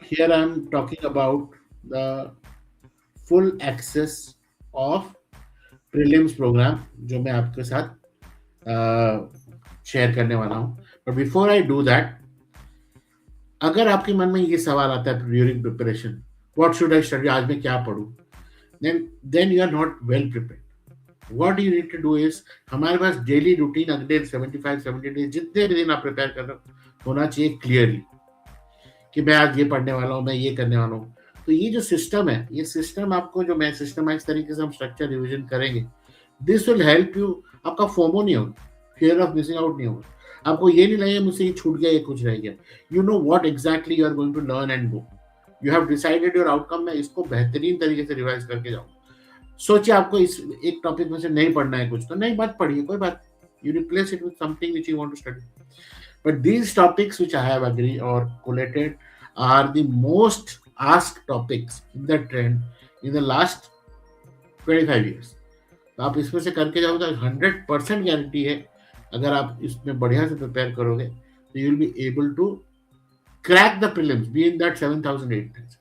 A: here I am talking about the full access of prelims program जो मैं आपके साथ share करने वाला हूँ. But before I do that, अगर आपके मन में ये सवाल आता है during preparation, what should I study, आज मैं क्या पढूं, then you are not well prepared. What you need to do is, हमारे पास डेली रूटीन अगले 75-70 डेज जितने भी दिन आप प्रिपेयर कर रहे हो होना चाहिए क्लियरली कि मैं आज ये पढ़ने वाला हूँ, मैं ये करने वाला हूँ. तो ये जो सिस्टम है, ये सिस्टम आपको जो मैं सिस्टमाइज तरीके से हम स्ट्रक्चर रिविजन करेंगे, दिस विल हेल्प यू. आपका फोमो नहीं होगा, फियर ऑफ मिसिंग आउट नहीं होगा. आपको ये नहीं लगेगा मुझसे ये छूट गया, ये कुछ रह गया. You know what exactly you are going to learn and go. You have decided your outcome. मैं इसको बेहतरीन तरीके से रिवाइज करके जाऊँ. सोचिए आपको इस एक टॉपिक में से नहीं पढ़ना है कुछ, तो नहीं बात पढ़िए, कोई बात. You replace it with something which you want to study. But these topics which I have agree और collated are the most asked topics in the trend in the last 25 years. तो आप इसमें से करके जाओ तो 100% गारंटी है, अगर आप इसमें बढ़िया से प्रिपेयर करोगे तो you will be able to crack the prelims, be in that 7000-8000.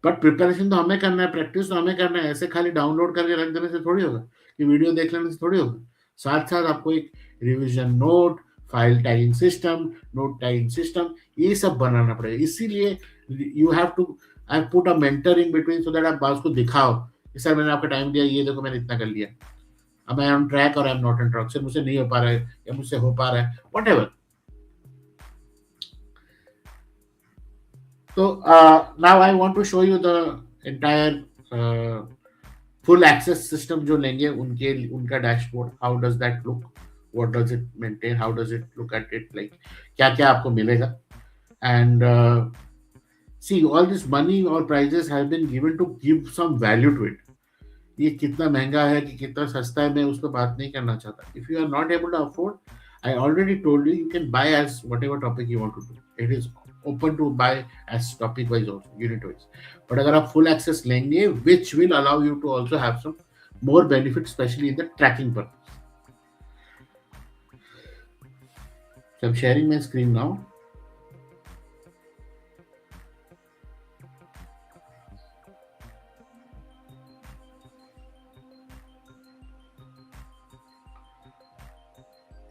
A: But preparation तो हमें करना है, प्रैक्टिस तो हमें करना है. ऐसे खाली डाउनलोड करके रख देने से थोड़ी होगा, कि वीडियो देख लेने से थोड़ी होगा. साथ साथ आपको एक revision note, file tagging system, note tagging system, ये सब बनाना पड़ेगा. इसीलिए you have to, I put a mentor in between so that आप बात को दिखाओ कि सर मैंने आपका टाइम दिया, ये देखो मैंने इतना कर लिया, अब आई एम ऑन ट्रैक और आई am not on track, sir मुझसे नहीं हो पा रहा है या मुझसे हो पा रहा है, व्हाटएवर. तो now I want to show you the entire full access system जो लेंगे उनका dashboard. How does that look, what does it maintain, how does it look at it, like क्या क्या आपको मिलेगा. and see, all this money or prices have been given to give some value to it. ये कितना महंगा है कि कितना सस्ता है, मैं उस पर बात नहीं करना चाहता. if you are not able to afford, I already told you, you can buy as whatever topic you want to do. it is open to buy as topic wise also, unit wise. but अगर आप full access लेंगे, which will allow you to also have some more benefits, especially in the tracking purpose. So I'm sharing my screen now.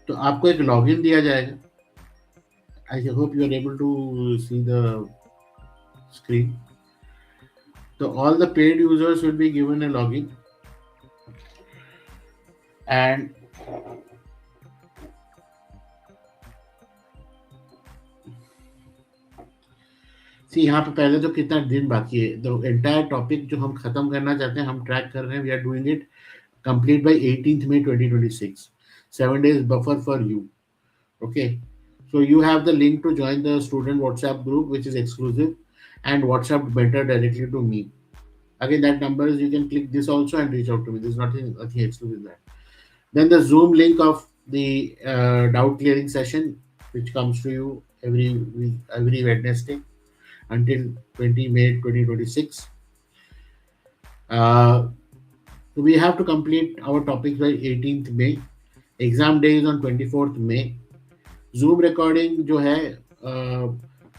A: तो आपको एक login दिया जाएगा. I hope you are able to see the screen. So all the paid users will be given a login, and सी यहाँ पे पहले तो कितना दिन बाकी है, द एंटायर टॉपिक जो हम खत्म करना चाहते हैं हम ट्रैक कर रहे हैं, we are doing it complete by 18th May 2026, 7 days buffer for you. Okay, so you have the link to join the student WhatsApp group, which is exclusive, and WhatsApp better directly to me. Again, that number is, you can click this also and reach out to me. There's nothing exclusive in that. Then the Zoom link of the doubt clearing session, which comes to you every week, every Wednesday until 20 May 2026. So we have to complete our topics by 18th May. Exam day is on 24th May. Zoom recording जो है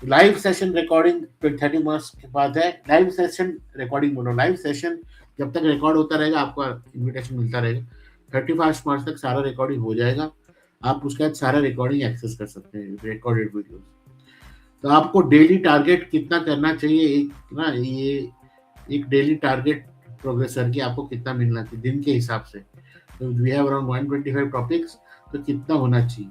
A: live session recording 31 के बाद है. Live session recording बोलो, live session जब तक record होता रहेगा आपको इनविटेशन मिलता रहेगा. 31 मार्च तक सारा रिकॉर्डिंग हो जाएगा. आप उसके बाद सारा रिकॉर्डिंग एक्सेस कर सकते हैं, रिकॉर्डेड वीडियोस. तो आपको डेली टारगेट कितना करना चाहिए, एक ना ये एक डेली टारगेट प्रोग्रेसर की आपको कितना मिलना चाहिए दिन के हिसाब से. तो वी हैव अराउंड 125 टॉपिक्स, तो कितना होना चाहिए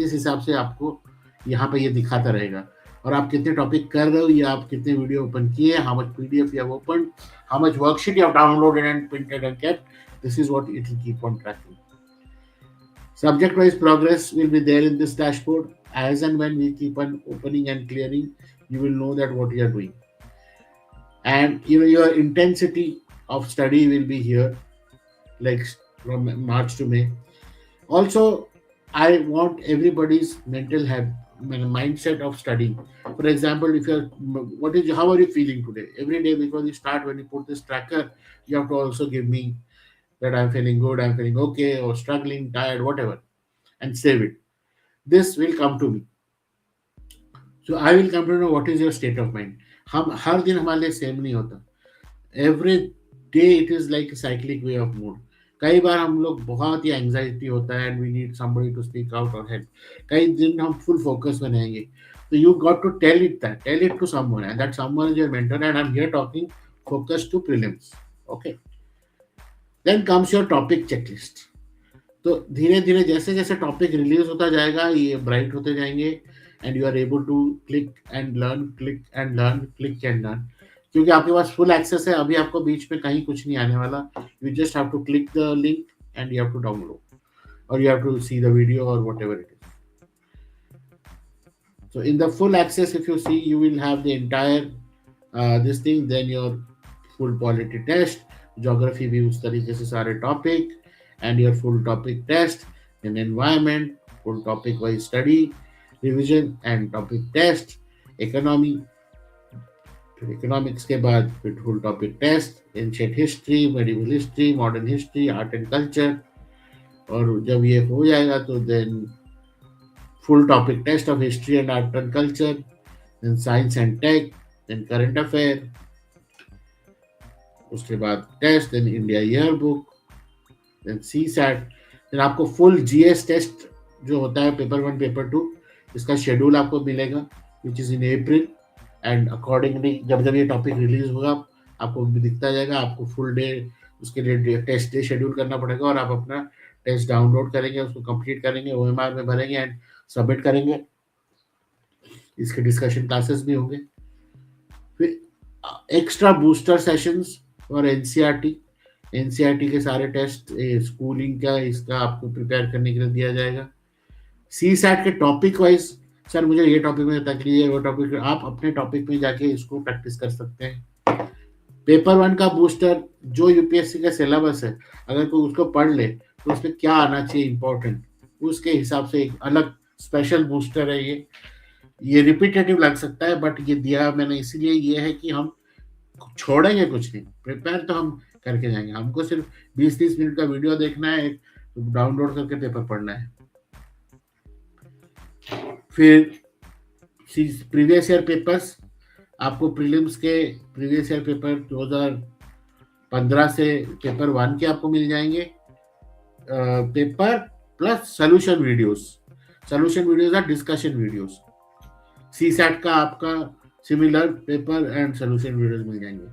A: इस हिसाब से आपको यहाँ पे ये दिखाता रहेगा. और आप कितने टॉपिक कर रहे हो, या आप कितने वीडियो ओपन किए, how much PDF you have open, how much worksheet you have downloaded and printed and kept. This is what it will keep on tracking. Subject wise progress will be there in this dashboard. As and when we keep on opening and clearing, you will know that what you are doing. And your intensity of study will be here, like from March to May. Also, I want everybody's mindset of studying. For example, if you're, how are you feeling today? Every day before you start, when you put this tracker, you have to also give me that I'm feeling good, I'm feeling okay, or struggling, tired, whatever, and save it. This will come to me. So I will come to know what is your state of mind. हम हर दिन हमारे लिए same नहीं होता. Every day it is like a cyclic way of mood. कई बार हम लोग बहुत ही एंजाइटी होता है, and we need somebody to speak out or help. कई दिन हम full focus में रहेंगे. So you got to tell it to someone, and that someone is your mentor. And I'm here talking focus to prelims. Okay. Then comes your topic checklist. तो धीरे धीरे जैसे जैसे टॉपिक रिलीज होता जाएगा ये ब्राइट होते जाएंगे, and you are able to click and learn, click and learn, click and learn. क्योंकि आपके पास फुल एक्सेस है, अभी आपको बीच में कहीं कुछ नहीं आने वाला. You just have to click the link and you have to download, और you have to see the video और whatever it is. So in the full access, if you see, you will have the entire this thing. Then your full polity test, geography भी उस तरीके से सारे topic, and your full topic test, then environment, full topic wise study, revision and topic test, economy, फिर economics के बाद फिर full topic test, ancient history, medieval history, modern history, art and culture. और जब ये हो जाएगा तो then full topic test of history and art and culture, then science and tech, then current affair, उसके बाद test, then India yearbook, then CSAT. then आपको full GS test जो होता है पेपर 1 पेपर 2, इसका शेड्यूल आपको मिलेगा, which is in April. and accordingly जब जब ये टॉपिक रिलीज होगा आपको भी दिखता जाएगा. आपको फुल डे उसके लिए टेस्ट डे शेड्यूल करना पड़ेगा, और आप अपना टेस्ट डाउनलोड करेंगे, उसको कंप्लीट करेंगे, OMR में भरेंगे एंड सबमिट करेंगे. इसके डिस्कशन क्लासेस भी होंगे. फिर एक्स्ट्रा बूस्टर सेशंस और एनसीईआरटी के सारे टेस्ट, स्कूलिंग का इसका आपको प्रिपेयर करने के लिए दिया जाएगा. सीसैट के टॉपिक वाइज, सर मुझे ये टॉपिक में तकलीफ है, वो टॉपिक, आप अपने टॉपिक में जाके इसको प्रैक्टिस कर सकते हैं. पेपर 1 का बूस्टर जो यूपीएससी का सिलेबस है, अगर कोई उसको पढ़ ले तो उसमें क्या आना चाहिए इंपॉर्टेंट, उसके हिसाब से एक अलग स्पेशल बूस्टर है. ये रिपीटेटिव लग सकता है, बट ये दिया मैंने इसीलिए ये है कि हम छोड़ेंगे कुछ नहीं, प्रिपेयर तो हम करके जाएंगे. हमको सिर्फ 20-30 मिनट का वीडियो देखना है, डाउनलोड करके पेपर पढ़ना है. फिर प्रीवियस ईयर पेपर्स, आपको प्रीलिम्स के प्रीवियस ईयर पेपर 2015 से पेपर 1 के आपको मिल जाएंगे. पेपर प्लस सोल्यूशन वीडियोस और डिस्कशन वीडियोस. सीसैट का आपका similar paper and solution videos मिल जाएंगे.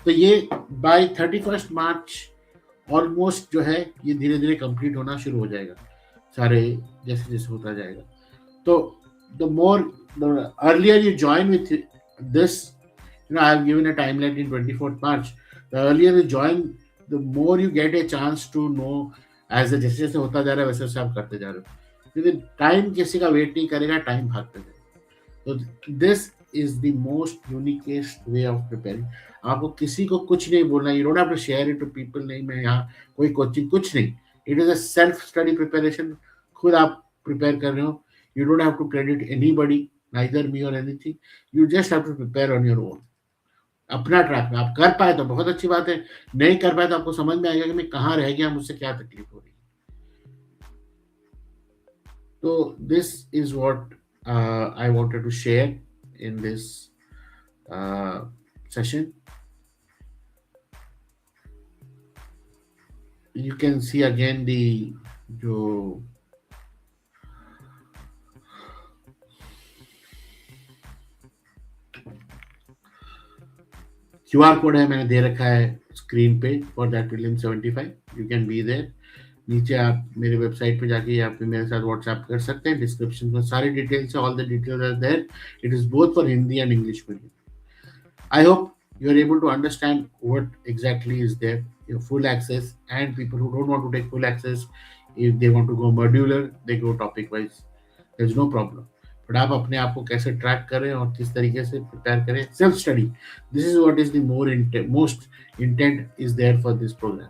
A: तो ये बाय 31 मार्च ऑलमोस्ट जो है ये धीरे धीरे कंप्लीट होना शुरू हो जाएगा, सारे जैसे जैसे होता जाएगा. तो the earlier you join with this, I have given a timeline in 24th March. The earlier you join, the more you get a chance to know as जैसे जैसे होता जा रहा है वैसे वैसे आप करते जा रहे हो, क्योंकि टाइम किसी का वेट नहीं करेगा, टाइम भागते जाएगा. तो this is the most uniquest way of preparing. आपको किसी को कुछ नहीं बोलना, you don't have to share it to people. नहीं मैं यहाँ कोई कोचिंग कुछ नहीं. It is a self study preparation. खुद आप प्रिपेयर कर रहे हो. You don't have to credit anybody, neither me और anything. You just have to prepare on your own. अपना ट्रैक में आप कर पाए तो बहुत अच्छी बात है. नहीं कर पाए तो आपको समझ में आएगा कि मैं कहाँ रह गया, मुझसे क्या तकलीफ हो रही है. तो this is what I wanted to share in this session. You can see again the जो QR कोड है मैंने दे रखा है स्क्रीन पे for that William 75. You can be there. नीचे आप मेरे वेबसाइट पे जाके या फिर मेरे साथ व्हाट्सएप कर सकते हैं. डिस्क्रिप्शन में सारी डिटेल्स है. All the details are there. It is both for Hindi and English medium. I hope you are able to understand what exactly is there. Your full access, and people who don't want to take full access, if they want to go modular, they go topic wise. There's no problem. But आप अपने आप को कैसे track करें और किस तरीके से प्रिपेयर करें, self study. This is what is the most intent is there for this programme.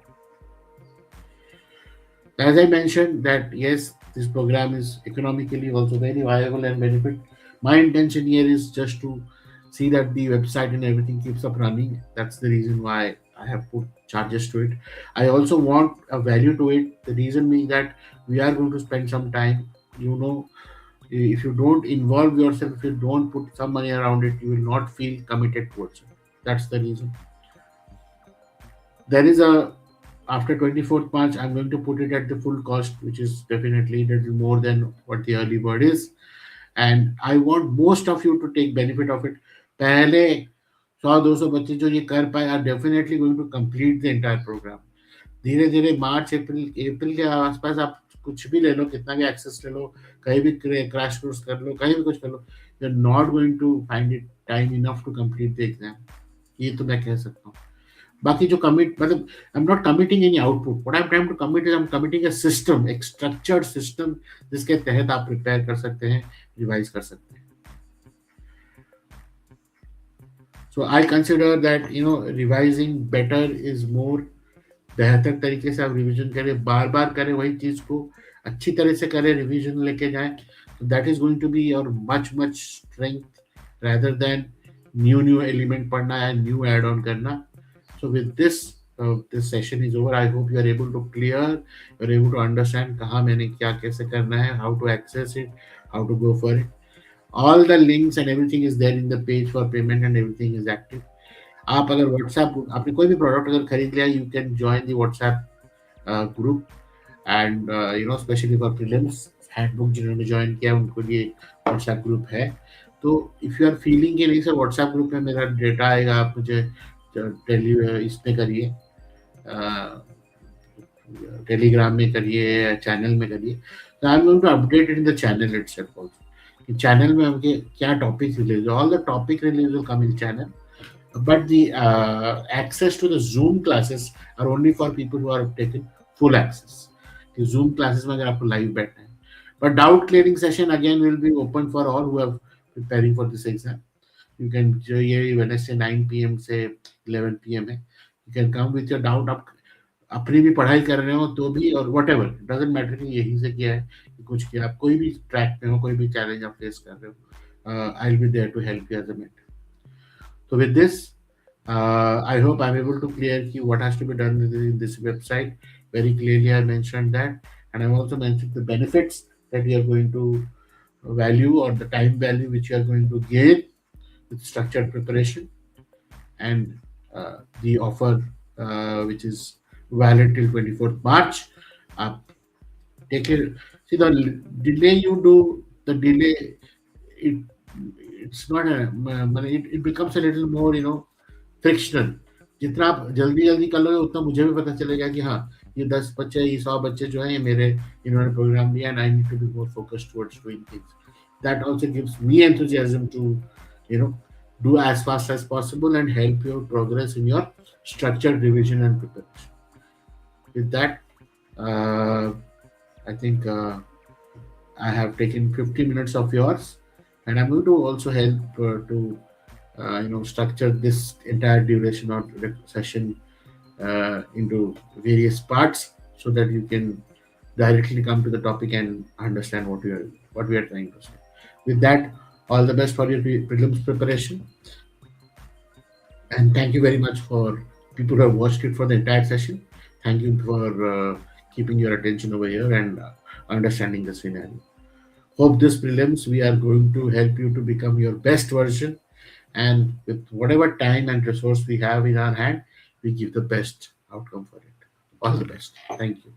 A: As I mentioned that yes, this program is economically also very viable and benefit. My intention here is just to see that the website and everything keeps up running. That's the reason why I have put charges to it. I also want a value to it. The reason being that we are going to spend some time. If you don't involve yourself, if you don't put some money around it, you will not feel committed towards it. That's the reason. There is a after 24th March, I'm going to put it at the full cost, which is definitely a little more than what the early bird is. And I want most of you to take benefit of it. पहले 100-200 बच्चे जो ये कर पाए are definitely going to complete the entire program. धीरे धीरे मार्च अप्रैल के आसपास आप कुछ भी ले लो, कितना भी एक्सेस ले लो, कहीं भी क्रैश कोर्स कर लो, कहीं भी कुछ कर लो, you're not going to find it time enough to complete the exam. ये तो मैं कह सकता हूँ. बाकी जो कमिट मतलब I am not committing any output. What I am trying to commit is I am committing a system, एक स्ट्रक्चर्ड सिस्टम जिसके तहत आप प्रिपेयर कर सकते हैं, रिवाइज कर सकते हैं. So I consider that revising better is more. बेहतर तरीके से आप रिवीजन करें, बार बार करें वही चीज को, अच्छी तरह से करें, रिवीजन लेके जाएं. तो that is going to be your much much strength rather than new element पढ़ना या न्यू एड ऑन करना. So with this, this session is over. I hope you are able to clear, you are able to understand कहाँ मैंने क्या कैसे करना है, how to access it, how to go for it. All the links and everything is there in the page for payment and everything is active. आप अगर WhatsApp आपने कोई भी प्रोडक्ट अगर खरीद लिया, you can join the WhatsApp group and especially for prelims handbook जिन्होंने join किया उनको लिए WhatsApp group है. तो if you are feeling कि नहीं सर WhatsApp group में मेरा डेटा आएगा, आप मुझे इसमें करिए, टेलीग्राम में करिए, चैनल में करिए. तो I am going to update in the channel itself also कि चैनल में हमके क्या topic release, all the topic release will come in channel. But the access to the Zoom classes are only for people who are taken full access. कि Zoom classes में अगर आपको live बैठना है. But doubt clearing session again will be open for all who are preparing for this exam. You can जो ये Wednesday 9 PM से 11 PM है. You can come with your doubt. आप अपनी भी पढ़ाई कर रहे हो तो भी, और whatever doesn't matter कि यही से किया है कि कुछ किया, आप कोई भी ट्रैक में हो, कोई भी चैलेंज आप फेस कर रहे हो, I'll be there to help you as a mentor. So with this, I hope I'm able to clear what has to be done in this website. Very clearly I mentioned that, and I've also mentioned the benefits that you are going to value, or the time value which you are going to gain with structured preparation, and the offer which is valid till 24th March. Take it. See, the delay you do, the delay, it's not it becomes a little more frictional. जितना आप जल्दी जल्दी कर लोगे उतना मुझे भी पता चलेगा कि हाँ ये 10 बच्चे, ये 100 बच्चे जो हैं ये मेरे इन्होंने प्रोग्राम लिया, and I need to be more focused towards doing things. That also gives me enthusiasm to, you know, do as fast as possible and help your progress in your structured revision and preparation. With that, uh, I think I have taken 50 minutes of yours, and I'm going to also help to structure this entire duration of the session into various parts so that you can directly come to the topic and understand what we are trying to say. With that, all the best for your prelims preparation, and thank you very much for people who have watched it for the entire session. Thank you for keeping your attention over here and understanding the scenario. Hope this prelims we are going to help you to become your best version, and with whatever time and resource we have in our hand, we give the best outcome for it. All the best. Thank you.